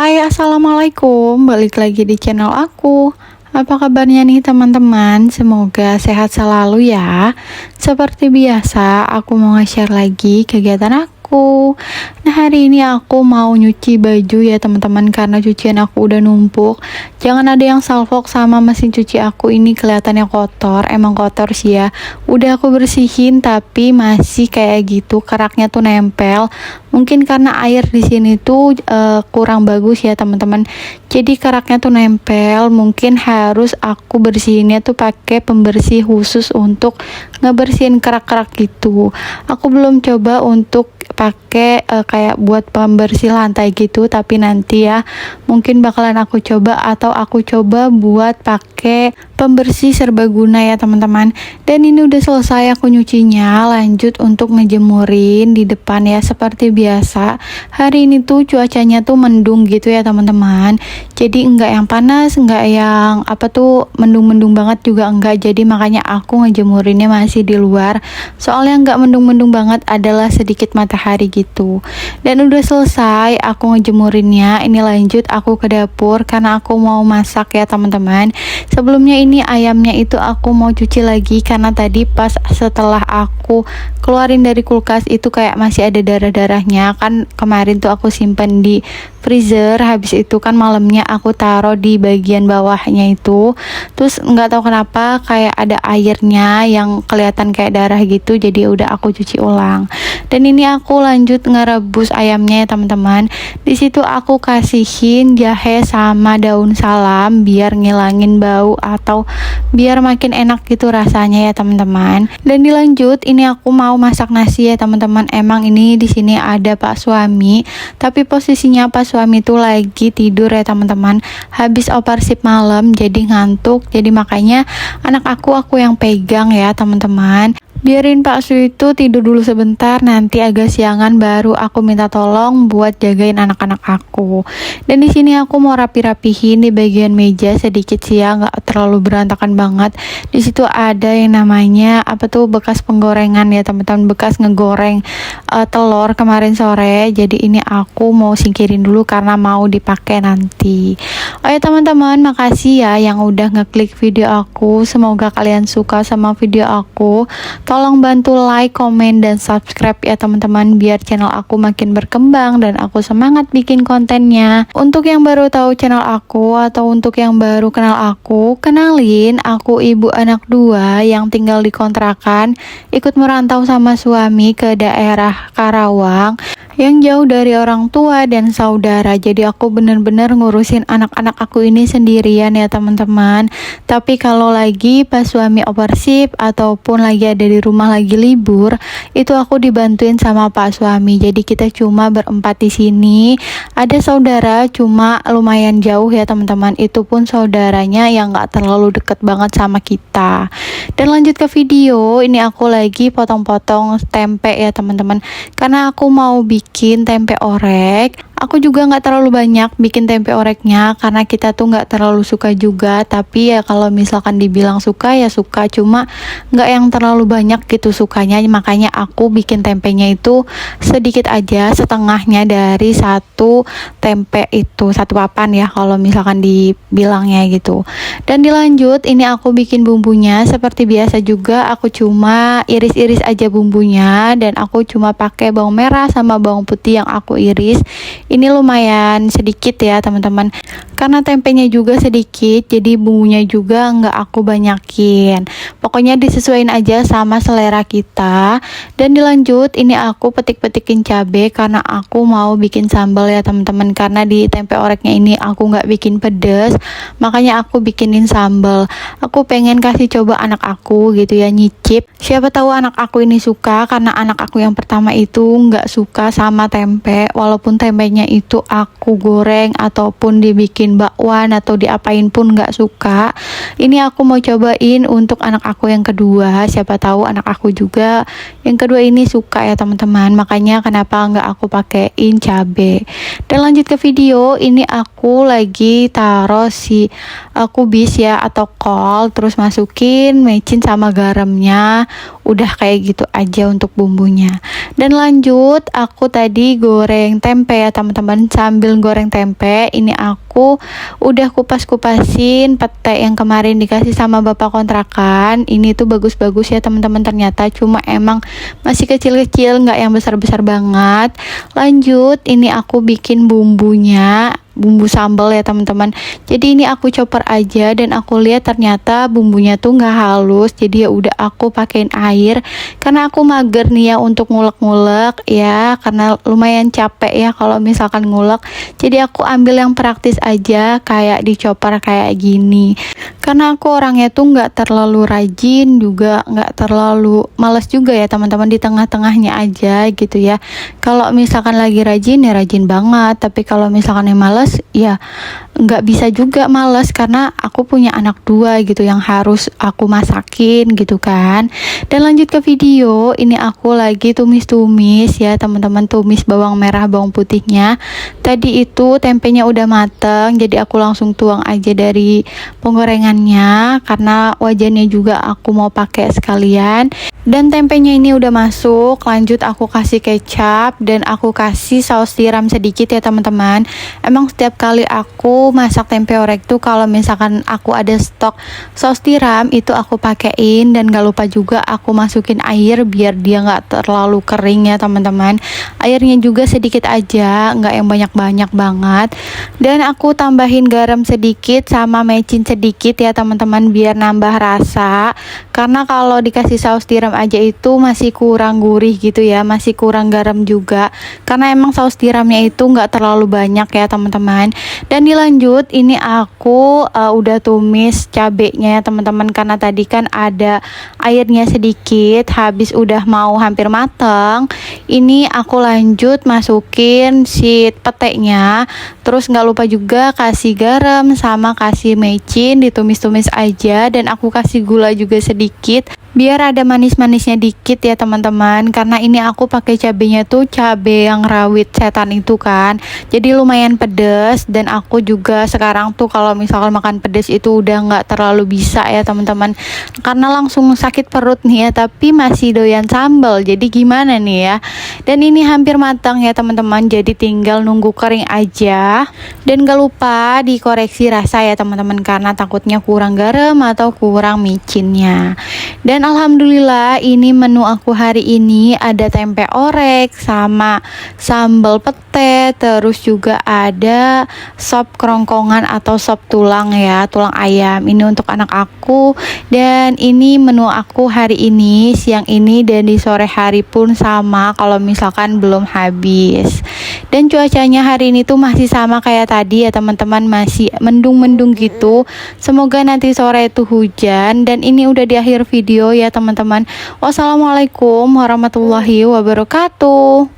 Hai, assalamualaikum. Balik lagi di channel aku. Apa kabarnya nih teman-teman? Semoga sehat selalu ya. Seperti biasa, aku mau nge-share lagi kegiatan aku. Nah, hari ini aku mau nyuci baju ya teman-teman, karena cucian aku udah numpuk. Jangan ada yang salfok sama mesin cuci aku ini kelihatannya kotor. Emang kotor sih ya. Udah aku bersihin tapi masih kayak gitu, keraknya tuh nempel. Mungkin karena air di sini tuh kurang bagus ya teman-teman. Jadi keraknya tuh nempel. Mungkin harus aku bersihinnya tuh pakai pembersih khusus untuk ngebersihin kerak-kerak gitu. Aku belum coba untuk pakai kayak buat pembersih lantai gitu, tapi nanti ya mungkin bakalan aku coba, atau aku coba buat pakai pembersih serbaguna ya teman-teman. Dan ini udah selesai aku nyucinya, lanjut untuk ngejemurin di depan ya seperti biasa. Hari ini tuh cuacanya tuh mendung gitu ya teman-teman, jadi enggak yang panas, enggak yang mendung-mendung banget juga enggak. Jadi makanya aku ngejemurinnya masih di luar, soalnya enggak mendung-mendung banget, adalah sedikit matahari gitu. Dan udah selesai aku ngejemurinnya. Ini lanjut aku ke dapur karena aku mau masak ya teman-teman. Sebelumnya ini ayamnya itu aku mau cuci lagi, karena tadi pas setelah aku keluarin dari kulkas itu kayak masih ada darah-darahnya. Kan kemarin tuh aku simpen di freezer, habis itu kan malamnya aku taruh di bagian bawahnya itu, terus nggak tahu kenapa kayak ada airnya yang kelihatan kayak darah gitu, jadi udah aku cuci ulang. Dan ini aku lanjut ngerebus ayamnya ya teman-teman. Di situ aku kasihin jahe sama daun salam biar ngilangin bau atau biar makin enak gitu rasanya ya teman-teman. Dan dilanjut ini aku mau masak nasi ya teman-teman. Emang ini di sini ada Pak suami, tapi posisinya Pak suami tuh lagi tidur ya teman-teman. Habis operasi malam jadi ngantuk. Jadi makanya anak aku yang pegang ya teman-teman. Biarin Pak Su itu tidur dulu sebentar, nanti agak siangan baru aku minta tolong buat jagain anak-anak aku. Dan di sini aku mau rapi-rapihin di bagian meja sedikit sih ya, nggak terlalu berantakan banget. Di situ ada yang namanya bekas penggorengan ya teman-teman, bekas ngegoreng telur kemarin sore. Jadi ini aku mau singkirin dulu karena mau dipakai nanti. Oh ya teman-teman, makasih ya yang udah ngeklik video aku. Semoga kalian suka sama video aku. Tolong bantu like, komen, dan subscribe ya teman-teman, biar channel aku makin berkembang dan aku semangat bikin kontennya. Untuk yang baru tahu channel aku atau untuk yang baru kenal aku, kenalin, aku ibu anak 2 yang tinggal di kontrakan, ikut merantau sama suami ke daerah Karawang yang jauh dari orang tua dan saudara. Jadi aku bener-bener ngurusin anak-anak aku ini sendirian ya teman-teman. Tapi kalau lagi pas suami operasi ataupun lagi ada di rumah lagi libur, itu aku dibantuin sama Pak suami. Jadi kita cuma berempat di sini. Ada saudara cuma lumayan jauh ya teman-teman. Itu pun saudaranya yang gak terlalu deket banget sama kita. Dan lanjut ke video, ini aku lagi potong-potong tempe ya teman-teman, karena aku mau bikin tempe orek. Aku juga nggak terlalu banyak bikin tempe oreknya karena kita tuh nggak terlalu suka juga. Tapi ya kalau misalkan dibilang suka ya suka, cuma nggak yang terlalu banyak gitu sukanya. Makanya aku bikin tempenya itu sedikit aja, setengahnya dari satu tempe itu, satu papan ya kalau misalkan dibilangnya gitu. Dan dilanjut ini aku bikin bumbunya seperti biasa juga. Aku cuma iris-iris aja bumbunya, dan aku cuma pakai bawang merah sama bawang putih yang aku iris. Ini lumayan sedikit ya teman-teman, karena tempenya juga sedikit, jadi bumbunya juga nggak aku banyakin. Pokoknya disesuaikan aja sama selera kita. Dan dilanjut ini aku petik-petikin cabai karena aku mau bikin sambal ya teman-teman. Karena di tempe oreknya ini aku nggak bikin pedas, makanya aku bikinin sambal. Aku pengen kasih coba anak aku gitu ya, nyicip. Siapa tahu anak aku ini suka, karena anak aku yang pertama itu nggak suka sama tempe, walaupun tempenya itu aku goreng ataupun dibikin dijadiin bakwan atau diapain pun nggak suka. Ini aku mau cobain untuk anak aku yang kedua, siapa tahu anak aku juga yang kedua ini suka ya teman-teman, makanya kenapa nggak aku pakein cabe. Dan lanjut ke video, ini aku lagi taruh si kubis ya atau kol, terus masukin mecin sama garamnya, udah kayak gitu aja untuk bumbunya. Dan lanjut aku tadi goreng tempe ya teman-teman. Sambil goreng tempe ini aku udah kupas-kupasin pete yang kemarin dikasih sama bapak kontrakan. Ini tuh bagus-bagus ya teman-teman, ternyata cuma emang masih kecil-kecil, nggak yang besar-besar banget. Lanjut ini aku bikin bumbunya, bumbu sambal ya teman-teman. Jadi ini aku chopper aja dan aku lihat ternyata bumbunya tuh nggak halus, jadi ya udah aku pakein air karena aku mager nih ya untuk ngulek-ngulek ya, karena lumayan capek ya kalau misalkan ngulek. Jadi aku ambil yang praktis aja kayak di chopper kayak gini, karena aku orangnya tuh nggak terlalu rajin juga nggak terlalu males juga ya teman-teman, di tengah-tengahnya aja gitu ya. Kalau misalkan lagi rajin ya rajin banget, tapi kalau misalkan yang males ya nggak bisa juga males, karena aku punya anak dua gitu yang harus aku masakin gitu kan. Dan lanjut ke video, ini aku lagi tumis-tumis ya teman-teman, tumis bawang merah bawang putihnya. Tadi itu tempenya udah mateng, jadi aku langsung tuang aja dari penggorengannya karena wajannya juga aku mau pakai sekalian. Dan tempenya ini udah masuk, lanjut aku kasih kecap dan aku kasih saus tiram sedikit ya teman-teman. Emang setiap kali aku masak tempe orek tuh kalau misalkan aku ada stok saus tiram itu aku pakein, dan gak lupa juga aku masukin air biar dia nggak terlalu kering ya teman-teman. Airnya juga sedikit aja, nggak yang banyak-banyak banget. Dan aku tambahin garam sedikit sama mecin sedikit ya teman-teman biar nambah rasa, karena kalau dikasih saus tiram aja itu masih kurang gurih gitu ya, masih kurang garam juga karena emang saus tiramnya itu nggak terlalu banyak ya teman-teman. Dan dilanjut ini aku udah tumis cabenya ya teman-teman, karena tadi kan ada airnya sedikit, habis udah mau hampir mateng. Ini aku lanjut masukin si petenya, terus nggak lupa juga kasih garam sama kasih mecin, ditumis-tumis aja, dan aku kasih gula juga sedikit biar ada manis-manisnya dikit ya teman-teman, karena ini aku pakai cabenya tuh cabe yang rawit setan itu kan, jadi lumayan pedes. Dan aku juga sekarang tuh kalau misalkan makan pedes itu udah nggak terlalu bisa ya teman-teman, karena langsung sakit perut nih ya, tapi masih doyan sambal, jadi gimana nih ya. Dan ini hampir matang ya teman-teman, jadi tinggal nunggu kering aja. Dan gak lupa dikoreksi rasa ya teman-teman, karena takutnya kurang garam atau kurang micinnya. Dan alhamdulillah ini menu aku hari ini ada tempe orek sama sambal pete, terus juga ada sop kerongkongan atau sop tulang ya, tulang ayam. Ini untuk anak aku. Dan ini menu aku hari ini, siang ini, dan di sore hari pun sama kalau misalkan belum habis. Dan cuacanya hari ini tuh masih sama kayak tadi ya teman-teman, masih mendung-mendung gitu. Semoga nanti sore itu hujan. Dan ini udah di akhir video ya teman-teman. Wassalamualaikum warahmatullahi wabarakatuh.